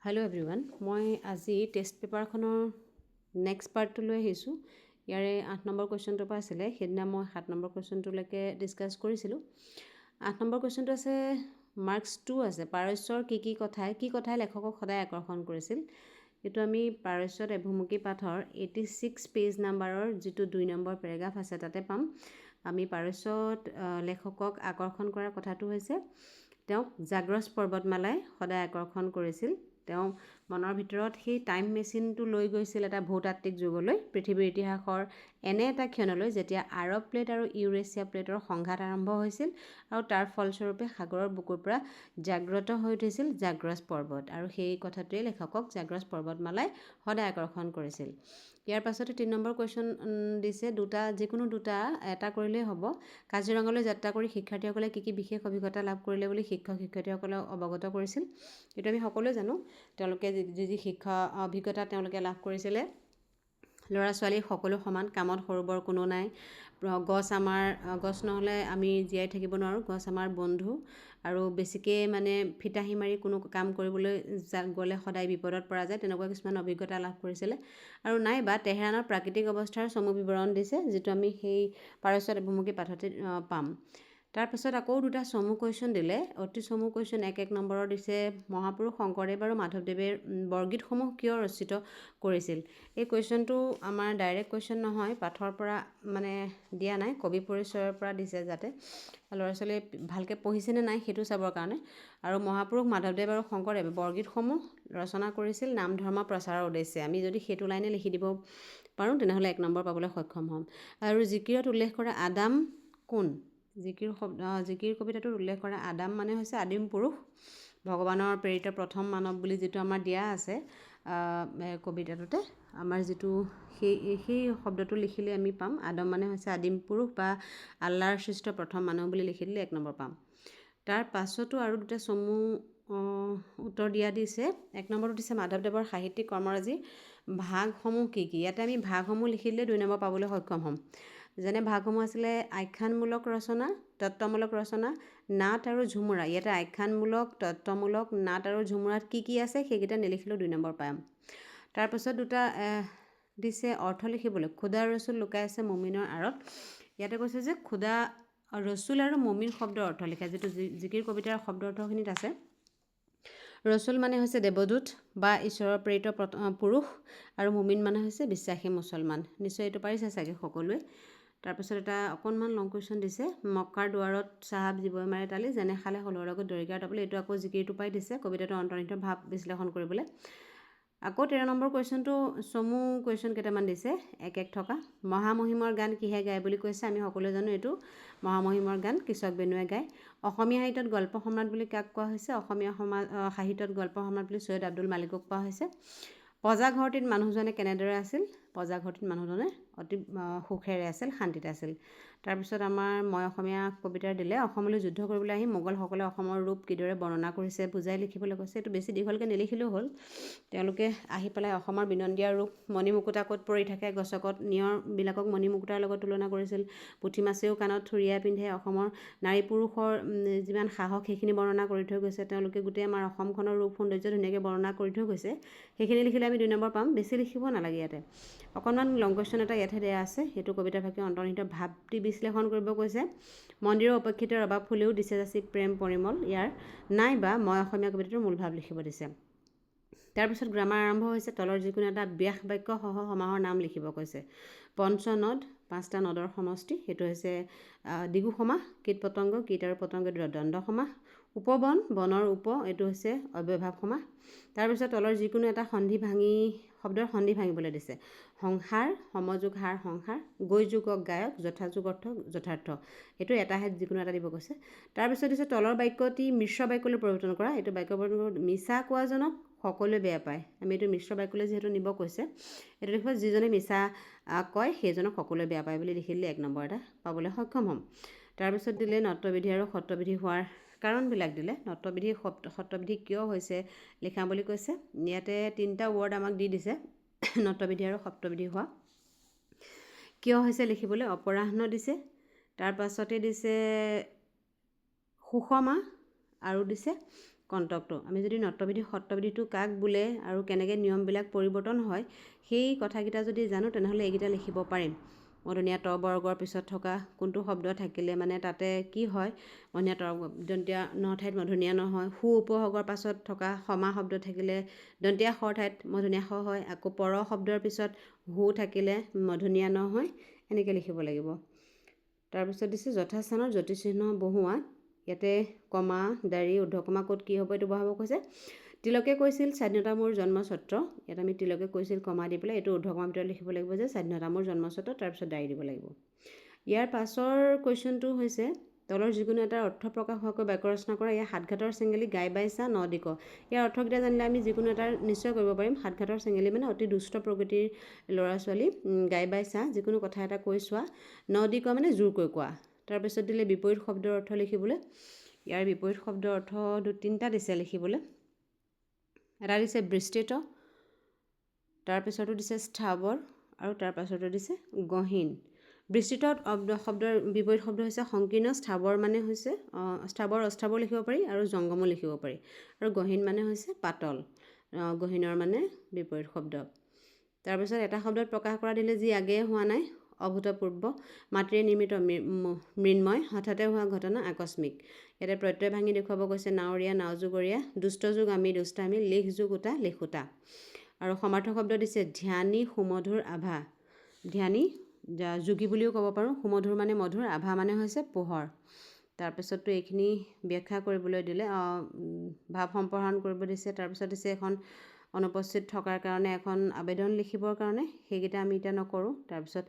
Hello' everyone, মই আজি test পেপাৰখনৰ next পাৰ্টটো লৈ আহিছোঁ। ইয়াৰে 8 নম্বৰ কুৱেশ্যনটোৰ পৰা আছিলে, সেইদিনা মই 7 নম্বৰ কুৱেশ্যনটোলৈকে ডিছকাছ কৰিছিলোঁ। 8 নম্বৰ কুৱেশ্যনটো আছে মাৰ্কছ 2 আছে, পাৰস্যৰ কি কথাই লেখকক সদায় আকৰ্ষণ কৰিছিল। এইটো আমি পাৰস্যত এভুমুকি পাঠৰ 86 পেজ নাম্বাৰৰ যিটো 2 নম্বৰ পেৰাগ্ৰাফ আছে তাতে পাম। আমি পাৰস্যত লেখকক আকৰ্ষণ কৰাৰ কথাটো হৈছে তেওঁক জাগ্ৰছ পৰ্বতমালাই সদায় আকৰ্ষণ কৰিছিল। তেওঁ মনৰ ভিতৰত সেই টাইম মেচিনটো লৈ গৈছিল এটা ভূতাত্ত্বিক যুগলৈ, পৃথিৱীৰ ইতিহাসৰ এনে এটা ক্ষণলৈ যেতিয়া আৰৱ প্লেট আৰু ইউৰেছিয়া প্লেটৰ সংঘাত আৰম্ভ হৈছিল আৰু তাৰ ফলস্বৰূপে সাগৰৰ বুকুৰ পৰা জাগ্ৰত হৈ উঠিছিল জাগ্ৰছ পৰ্বত, আৰু সেই কথাটোৱে লেখকক জাগ্ৰছ পৰ্বতমালাই সদায় আকৰ্ষণ কৰিছিল। ইয়াৰ পাছতে 3 নম্বৰ কুৱেশ্যন দিছে, যিকোনো দুটা এটা কৰিলেই হ'ব। কাজিৰঙালৈ যাত্ৰা কৰি শিক্ষাৰ্থীসকলে কি বিশেষ অভিজ্ঞতা লাভ কৰিলে বুলি শিক্ষক-শিক্ষয়িত্ৰীসকলক অৱগত কৰিছিল। এইটো আমি সকলোৱে জানো, তেওঁলোকে যি শিক্ষা অভিজ্ঞতা তেওঁলোকে লাভ কৰিছিলে। ল'ৰা ছোৱালী সকলো সমান, কামত সৰু বৰ কোনো নাই। গছ নহ'লে আমি জীয়াই থাকিব নোৱাৰোঁ, গছ আমাৰ বন্ধু। আৰু বেছিকৈ ফিতাহি মাৰি কোনো কাম কৰিবলৈ গ'লে সদায় বিপদত পৰা যায়, তেনেকুৱা কিছুমান অভিজ্ঞতা লাভ কৰিছিলে। আৰু নাইবা তেহৰানৰ প্ৰাকৃতিক অৱস্থাৰ চমু বিৱৰণ দিছে, যিটো আমি সেই পাৰস্যত এভুমুকি পাঠতে পাম। তাৰপিছত আকৌ দুটা চমু কুৱেশ্যন দিলে, অতি চমু কুৱেশ্যন 1 নম্বৰৰ দিছে, মহাপুৰুষ শংকৰদেৱ আৰু মাধৱদেৱে বৰগীতসমূহ কিয় ৰচিত কৰিছিল। এই কুৱেশ্যনটো আমাৰ ডাইৰেক্ট কুৱেশ্যন নহয়, পাঠৰ পৰা দিয়া নাই, কবি পৰিচয়ৰ পৰা দিছে, যাতে ল'ৰা ছোৱালীয়ে ভালকৈ পঢ়িছেনে নাই সেইটো চাবৰ কাৰণে। আৰু মহাপুৰুষ মাধৱদেৱ আৰু শংকৰদেৱে বৰগীতসমূহ ৰচনা কৰিছিল নাম ধৰ্ম প্ৰচাৰৰ উদ্দেশ্যে। আমি যদি সেইটো লাইনে লিখি দিব পাৰোঁ তেনেহ'লে 1 নম্বৰ পাবলৈ সক্ষম হ'ম। আৰু জিকিৰত উল্লেখ কৰা আদাম কোন? জিকিৰ কবিতাটোত উল্লেখ কৰা আদাম হৈছে আদিম পুৰুষ, ভগৱানৰ প্ৰেৰিত প্ৰথম মানৱ বুলি যিটো আমাৰ দিয়া আছে কবিতাটোতে, আমাৰ যিটো সেই শব্দটো লিখিলে আমি পাম আদম হৈছে আদিম পুৰুষ বা আল্লাহৰ সৃষ্ট প্ৰথম মানৱ বুলি লিখি দিলে 1 নম্বৰ পাম। তাৰ পাছতো আৰু দুটা চমু উত্তৰ দিয়া দিছে। 1 নম্বৰটো দিছে মাধৱদেৱৰ সাহিত্যিক কৰ্মৰাজিৰ ভাগসমূহ কি? ইয়াতে আমি ভাগসমূহ লিখি দিলে 2 নম্বৰ পাবলৈ সক্ষম হ'ম। যেনে ভাগসমূহ আছিলে আখ্যানমূলক ৰচনা, তত্ত্বমূলক ৰচনা, নাট আৰু ঝুমুৰা। ইয়াতে আখ্যানমূলক, তত্ত্বমূলক, নাট আৰু ঝুমুৰাত কি আছে সেইকেইটা নিলিখিলেও 2 নম্বৰ পাম। তাৰপাছত দুটা দিছে অৰ্থ লিখিবলৈ, খুদা ৰচুল লুকাই আছে মুমিনৰ আঁৰত। ইয়াতে কৈছে যে খুদা ৰচুল আৰু মুমিন শব্দৰ অৰ্থ লিখা, যিটো জিকিৰ কবিতাৰ শব্দ অৰ্থখিনিত আছে। ৰচুল হৈছে দেৱদূত বা ঈশ্বৰৰ প্ৰেৰিত পুৰুষ, আৰু মুমিন হৈছে বিশ্বাসী মুছলমান। নিশ্চয় এইটো পাৰিছে চাগে সকলোৱে। তাৰপিছত এটা অকণমান লং কুৱেশ্যন দিছে, মক্কাৰ দুৱাৰত চাহাব জীৱই মাৰে তালি, যেনে খালে হলৰ লগত দৰিকাৰ তাপলে। এইটো আকৌ জিকিৰটো পাই দিছে, কবিতাটো অন্তৰ্নিহিত ভাৱ বিশ্লেষণ কৰিবলৈ। আকৌ 13 নম্বৰ কুৱেশ্যনটো চমু কুৱেশ্যন কেইটামান দিছে 1 থকা। মহামহিমৰ গান কিহে গায় বুলি কৈছে, আমি সকলোৱে জানো এইটো মহামহিমৰ গান কৃষক বেনুৱে গায়। অসমীয়া সাহিত্যত গল্প সম্ৰাট বুলি কাক কোৱা হৈছে? অসমীয়া সাহিত্যত গল্প সম্ৰাট বুলি সৈয়দ আব্দুল মালিকক কোৱা হৈছে। প্ৰজাঘৰটিত মানুহজনে কেনেদৰে আছিল? প্ৰজাঘৰটিত মানুহজনে অতি সুখেৰে আছিল, শান্তিত আছিল। তাৰপিছত আমাৰ মই অসমীয়া কবিতাৰ দিলে, অসমলৈ যুদ্ধ কৰিবলৈ আহি মোগলসকলে অসমৰ ৰূপ কিদৰে বৰ্ণনা কৰিছে বুজাই লিখিবলৈ কৈছে। এইটো বেছি দীঘলকৈ নিলিখিলেও হ'ল। তেওঁলোকে আহি পেলাই অসমৰ বিনন্দীয়া ৰূপ, মণিমুকুতা ক'ত পৰি থাকে গছকত, নিয়ৰবিলাকক মণিমুকুতাৰ লগত তুলনা কৰিছিল। পুঠি মাছেও কাণত থুৰিয়া পিন্ধে। অসমৰ নাৰী পুৰুষৰ যিমান সাহস সেইখিনি বৰ্ণনা কৰি থৈ গৈছে। তেওঁলোকে গোটেই আমাৰ অসমখনৰ ৰূপ সৌন্দৰ্য ধুনীয়াকৈ বৰ্ণনা কৰি থৈ গৈছে। সেইখিনি লিখিলে আমি 2 নম্বৰ পাম, বেছি লিখিব নালাগে ইয়াতে। অকণমান লং কুৱেশ্যন এটা ইয়াতে দিয়া আছে, সেইটো কবিতা ভাগে অন্তৰ্নিহিত ভাৱটি বিশ্লেষণ কৰিব কৈছে। মন্দিৰৰ উপেক্ষিত ৰবাব ফুলেও দিছে যাচি প্ৰেম পৰিমল, ইয়াৰ নাইবা মই অসমীয়া কবিতাটোৰ মূল ভাৱ লিখিব দিছে। তাৰপিছত গ্ৰামাৰ আৰম্ভ হৈছে, তলৰ যিকোনো এটা ব্যাস বাক্য সহ সমাহৰ নাম লিখিব কৈছে। পঞ্চনদ, 5টা নদৰ সমষ্টি, সেইটো হৈছে দ্বিগু সমাহ। কীট পতংগ, কীট আৰু পতংগ দ্বন্দ্ব সমাহ। উপবন, বনৰ এইটো হৈছে অব্যয়ভাৱ সমাহ। তাৰপিছত তলৰ যিকোনো এটা শব্দৰ সন্ধি ভাঙিবলৈ দিছে। সংসাৰ, সমযোগ হাৰ সংসাৰ, গৈ যোগক গায়ক, যথাযোগ অৰ্থ যথাৰ্থ। এইটো এটাহে যিকোনো এটা দিব কৈছে। তাৰপিছত দিছে তলৰ বাক্যটি মিশ্ৰ বাক্যলৈ পৰিৱৰ্তন কৰা। এইটো বাক্য পৰিৱৰ্তন মিছা কোৱাজনক সকলোৱে বেয়া পায়। আমি এইটো মিশ্ৰ বাক্যলৈ যিহেতু নিব কৈছে, এইটো লিখিব যিজনে মিছা কয় সেইজনক সকলোৱে বেয়া পায় বুলি লিখি দিলে 1 নম্বৰ এটা পাবলৈ সক্ষম হ'ম। তাৰপিছত দিলে নত্যবিধি আৰু সত্যবিধি হোৱাৰ কাৰণবিলাক দিলে। নত্যবিধি সত্যবিধি কিয় হৈছে লিখা বুলি কৈছে। ইয়াতে 3টা ৱৰ্ড আমাক দি দিছে নত্যবিধি আৰু সত্যবিধি হোৱা কিয় হৈছে লিখিবলৈ। অপৰাহ্ন দিছে, তাৰপাছতে দিছে সুষমা, আৰু দিছে কণ্টকটো আমি যদি নট্যবিধি সত্ৰবিধিটো কাক বোলে আৰু কেনেকৈ নিয়মবিলাক পৰিৱৰ্তন হয় সেই কথাকেইটা যদি জানো তেনেহ'লে এইকেইটা লিখিব পাৰিম। মধুনীয়া ত বৰ্গৰ পিছত থকা কোনটো শব্দ থাকিলে মানে তাতে কি হয়, মধুনীয়া ত দন্তীয়া ন ঠাইত মধুনীয়া ন হয়, সু উপসৰ্গৰ পাছত থকা সমা শব্দ থাকিলে দন্তীয়া শৰ ঠাইত মধুনীয়া শ হয়, আকৌ পৰ শব্দৰ পিছত হু থাকিলে মধুনীয়া ন হয়, এনেকৈ লিখিব লাগিব। তাৰপিছত দিছে যথাস্থানত জ্যোতিচিহ্ন বহুৱা, ইয়াতে কমা দাৰি ঊৰ্ধ্বকমা ক'ত কি হ'ব এইটো বহাব কৈছে। তিলকে কৈছিল স্বাধীনতা মোৰ জন্মস্বত্ৰ, ইয়াত আমি তিলকে কৈছিল কমা দি পেলাই এইটো ঊৰ্ধ্বকমাৰ ভিতৰত লিখিব লাগিব যে স্বাধীনতা মোৰ জন্মস্বত্ৰ, তাৰপিছত দাৰি দিব লাগিব। ইয়াৰ পাছৰ কুৱেশ্যনটো হৈছে তলৰ যিকোনো এটাৰ অৰ্থ প্ৰকাশ হোৱাকৈ বাক্য ৰচনা কৰা। ইয়াৰ সাতঘাটৰ চেঙেলী গাই বাইছা ন দিক, ইয়াৰ অৰ্থকেইটা জানিলে আমি যিকোনো এটাৰ নিশ্চয় কৰিব পাৰিম। সাতঘাটৰ চেঙেলী মানে অতি দুষ্ট প্ৰকৃতিৰ ল'ৰা ছোৱালী, গাই বাইছা যিকোনো কথা এটা কৈ চোৱা, ন দিক মানে জোৰকৈ কোৱা। তাৰপিছত দিলে বিপৰীত শব্দৰ অৰ্থ লিখিবলৈ, ইয়াৰ বিপৰীত শব্দৰ অৰ্থ তিনিটা দিছে লিখিবলৈ। এটা দিছে বিস্তৃত, তাৰপিছতো দিছে স্থাৱৰ আৰু তাৰপাছতো দিছে গহীন। বিস্তৃত শব্দৰ বিপৰীত শব্দ হৈছে সংকীৰ্ণ, স্থাৱৰ মানে হৈছে স্থাৱৰ অস্থাৱৰ লিখিব পাৰি আৰু জংগমো লিখিব পাৰি, আৰু গহীন মানে হৈছে পাতল, গহীনৰ মানে বিপৰীত শব্দ। তাৰপিছত এটা শব্দত প্ৰকাশ কৰা দিলে যি আগেয়ে হোৱা নাই, অভূতপূৰ্ব, মাতৃয়ে নিৰ্মিত মৃন্ময়, হঠাতে হোৱা ঘটনা আকস্মিক। ইয়াতে প্ৰত্যয় ভাঙি দেখুৱাব কৈছে নাৱৰীয়া নাওজুগৰীয়া, দুষ্ট যুগ আমি দুষ্টামি, লিখ যুগ উটা লিখোতা। আৰু সমাৰ্থক শব্দ দিছে ধ্যানী সুমধুৰ আভা, ধ্যানী যোগী বুলিও ক'ব পাৰোঁ, সুমধুৰ মানে মধুৰ, আভা মানে হৈছে পোহৰ। তাৰপিছততো এইখিনি ব্যাখ্যা কৰিবলৈ দিলে, ভাৱ সম্প্ৰসাৰণ কৰিব দিছে। তাৰপিছত দিছে এখন অনুপস্থিত থকাৰ কাৰণে এখন আবেদন লিখিবৰ কাৰণে, সেইকেইটা আমি এতিয়া নকৰোঁ। তাৰপিছত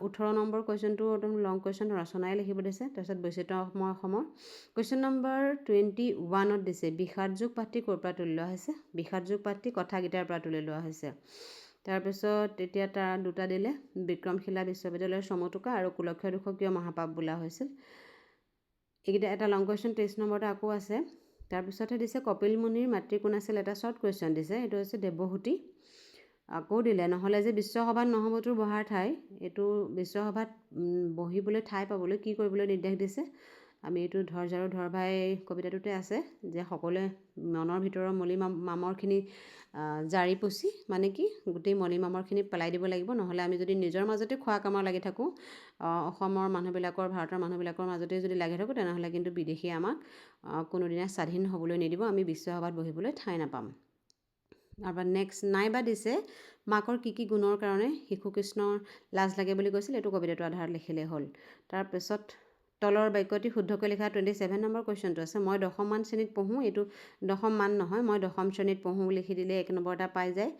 18 নম্বৰ কুৱেশ্যনটো একদম লং কুৱেশ্যন, ৰচনাই লিখিব দিছে। তাৰপিছত বৈচিত্ৰ্যময় অসমৰ কুৱেশ্যন নম্বৰ 21ত দিছে বিষাদ যোগ পাঠটি ক'ৰ পৰা তুলি লোৱা হৈছে, বিষাদ যোগ পাঠটি কথাগীতাৰ পৰা তুলি লোৱা হৈছে। তাৰপিছত এতিয়া তাৰ দুটা দিলে বিক্ৰমশিলা বিশ্ববিদ্যালয়ৰ চমুটোকা আৰু কুলক্ষয় দুখ কিয় মহাপাপ বোলা হৈছিল। এইকেইটা এটা লং কুৱেশ্যন 23 নম্বৰতে আকৌ আছে। তাৰপিছতহে দিছে কপিল মুনিৰ মাতৃ কোন আছিল, এটা শ্বৰ্ট কুৱেশ্যন দিছে, এইটো হৈছে দেৱহূতি। আকৌ দিলে নহ'লে যে বিশ্বসভাত নহ'বতোৰ বহাৰ ঠাই, এইটো বিশ্বসভাত বহিবলৈ ঠাই পাবলৈ কি কৰিবলৈ নিৰ্দেশ দিছে। আমি এইটো ধৰ ঝাৰু ধৰ ভাই কবিতাটোতে আছে যে সকলোৱে মনৰ ভিতৰৰ মলি মামৰখিনি জাৰি পুচি মানে কি গোটেই মলি মামৰখিনি পেলাই দিব লাগিব, নহ'লে আমি যদি নিজৰ মাজতে খোৱা কামত লাগি থাকোঁ, অসমৰ মানুহবিলাকৰ ভাৰতৰ মানুহবিলাকৰ মাজতে যদি লাগি থাকোঁ, তেনেহ'লে কিন্তু বিদেশীয়ে আমাক কোনোদিনা স্বাধীন হ'বলৈ নিদিব, আমি বিশ্বসভাত বহিবলৈ ঠাই নাপাম। তাৰপৰা নেক্সট নাইবা দিছে মাকৰ কি কি গুণৰ কাৰণে শিশু কৃষ্ণৰ লাজ লাগে বুলি কৈছিল, এইটো কবিতাটো আধাৰত লিখিলেই হ'ল। তাৰপিছত তলৰ বাক্যটি শুদ্ধকৈ লিখা 27 নম্বৰ কুৱেশ্যনটো আছে, মই দশমমান শ্ৰেণীত পঢ়োঁ, এইটো দশমমান নহয়, মই দশম শ্ৰেণীত পঢ়োঁ লিখি দিলে 1 নম্বৰ এটা পাই যায়।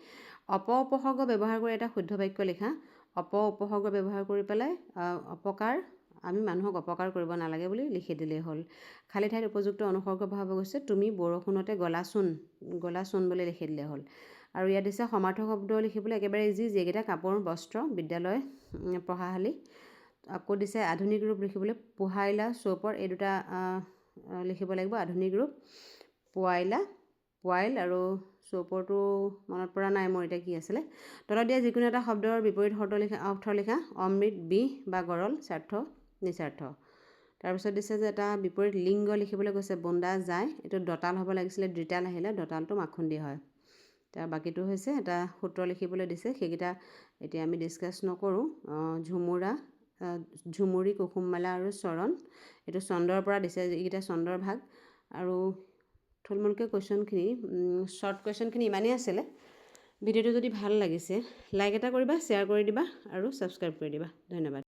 উপসৰ্গ ব্যৱহাৰ কৰি এটা শুদ্ধ বাক্য লিখা, উপসৰ্গ ব্যৱহাৰ কৰি পেলাই অপকাৰ, আমি মানুহক অপকাৰ কৰিব নালাগে বুলি লিখি দিলেই হ'ল। খালী ঠাইত উপযুক্ত অনুসৰ্গ বহাব গৈছে, তুমি বৰষুণতে গলাচোন বুলি লিখি দিলে হ'ল। আৰু ইয়াত দিছে সমাৰ্থক শব্দ লিখিবলৈ একেবাৰে ইজি, যিকেইটা কাপোৰ বস্ত্ৰ বিদ্যালয় পঢ়াশালী। আকৌ দিছে আধুনিক ৰূপ লিখিবলৈ পোহাইলা চৌপৰ, এই দুটা লিখিব লাগিব, আধুনিক ৰূপ পোৱাইল আৰু চৌপৰটো মনত পৰা নাই মোৰ এতিয়া কি আছিলে। তলত দিয়া যিকোনো এটা শব্দৰ বিপৰীত অৰ্থ লিখা, অমৃত বিষ বা গৰল, স্বাৰ্থ নিস্বাৰ্থ। তাৰপিছত দিছে যে এটা বিপৰীত লিংগ লিখিবলৈ কৈছে বন্দা যায়, এইটো দতাল হ'ব লাগিছিলে, দ্ৰিতাল আহিলে, দতালটো মাখুন্দী হয়। তাৰ বাকীটো হৈছে এটা সূত্ৰ লিখিবলৈ দিছে, সেইকেইটা এতিয়া আমি ডিছকাছ নকৰোঁ। ঝুমুৰা, ঝুমুৰি, কুসুমমালা আৰু চৰণ, এইটো চন্দ্ৰৰ পৰা দিছে, এইকেইটা চন্দ্ৰৰ ভাগ। আৰু থুলমূলকৈ কুৱেশ্যনখিনি শ্বৰ্ট কুৱেশ্যনখিনি ইমানেই আছিলে। ভিডিঅ'টো যদি ভাল লাগিছে লাইক এটা কৰিবা, শ্বেয়াৰ কৰি দিবা আৰু ছাবস্ক্ৰাইব কৰি দিবা। ধন্যবাদ।